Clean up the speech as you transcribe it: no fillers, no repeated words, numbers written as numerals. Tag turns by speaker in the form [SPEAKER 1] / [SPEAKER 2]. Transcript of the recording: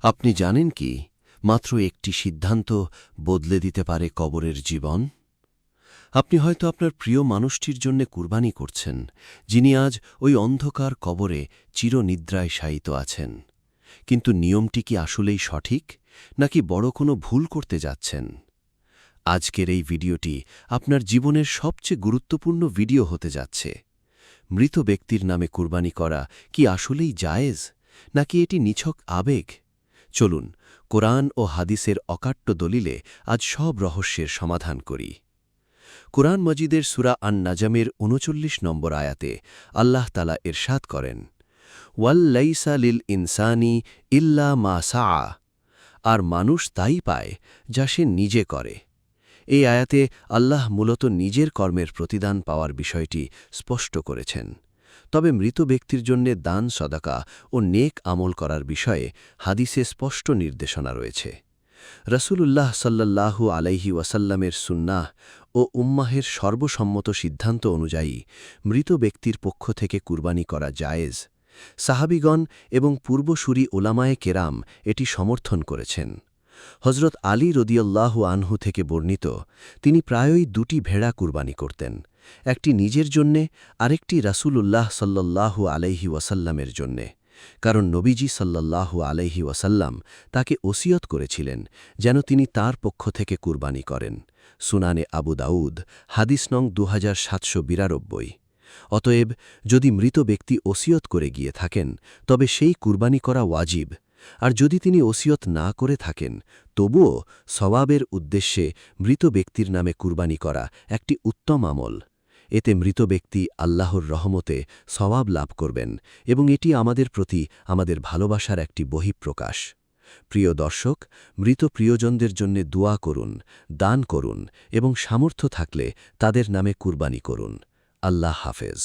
[SPEAKER 1] আপনি জানেন কি মাত্র একটি সিদ্ধান্ত বদলে দিতে পারে কবরের জীবন? আপনি হয়তো আপনার প্রিয় মানুষটির জন্য কুরবানি করছেন, যিনি আজ ওই অন্ধকার কবরে চিরনিদ্রায় শায়িত আছেন। কিন্তু নিয়মটি কি আসলেই সঠিক, নাকি বড় কোনো ভুল করতে যাচ্ছেন? আজকের এই ভিডিওটি আপনার জীবনের সবচেয়ে গুরুত্বপূর্ণ ভিডিও হতে যাচ্ছে। মৃত ব্যক্তির নামে কুরবানি করা কি আসলেই জায়েজ, নাকি এটি নিছক আবেগ? চলুন কোরআন ও হাদিসের অকাট্য দলিলে আজ সব রহস্যের সমাধান করি। কোরআন মজিদের সূরা আন-নাজমের ৩৯ নম্বর আয়াতে আল্লাহ তাআলা ইরশাদ করেন, ওয়াল্লাইসা লিল ইনসানি ইল্লা মা সাআ, আর মানুষ তাই পায় যা সে নিজে করে। এই আয়াতে আল্লাহ মূলত নিজের কর্মের প্রতিদান পাওয়ার বিষয়টি স্পষ্ট করেছেন। তবে মৃত ব্যক্তির জন্যে দান সদাকা ও নেক আমল করার বিষয়ে হাদিসে স্পষ্ট নির্দেশনা রয়েছে। রাসূলুল্লাহ সাল্লাল্লাহু আলাইহি ওয়াসাল্লামের সুন্নাহ ও উম্মাহের সর্বসম্মত সিদ্ধান্ত অনুযায়ী মৃত ব্যক্তির পক্ষ থেকে কুরবানি করা জায়েজ। সাহাবীগণ এবং পূর্বসূরি ওলামায়ে কেরাম এটি সমর্থন করেছেন। হজরত আলী রদিয়াল্লাহু আনহু থেকে বর্ণিত, তিনি প্রায়ই দুটি ভেড়া কুরবানি করতেন, একটি নিজের জন্যে, আরেকটি রাসূলুল্লাহ সাল্লাল্লাহু আলাইহি ওয়াসাল্লামের জন্যে, কারণ নবীজি সাল্লাল্লাহু আলাইহি ওয়াসাল্লাম তাকে ওসিয়ত করেছিলেন যেন তিনি তার পক্ষ থেকে কুরবানি করেন। সুনানে আবু দাউদ, হাদিস নং 2792। অতএব যদি মৃত ব্যক্তি ওসিয়ত করে গিয়ে থাকেন, তবে সেই কুরবানি করা ওয়াজিব। আর যদি তিনি ওসিয়ত না করে থাকেন, তবুও সওয়াবের উদ্দেশ্যে মৃত ব্যক্তির নামে কুরবানি করা একটি উত্তম আমল। এতে মৃত ব্যক্তি আল্লাহর রহমতে সওয়াব লাভ করবেন এবং এটি আমাদের প্রতি আমাদের ভালোবাসার একটি বহিঃপ্রকাশ। প্রিয় দর্শক, মৃত প্রিয়জনদের জন্য দোয়া করুন, দান করুন এবং সামর্থ্য থাকলে তাদের নামে কুরবানি করুন। আল্লাহ হাফেজ।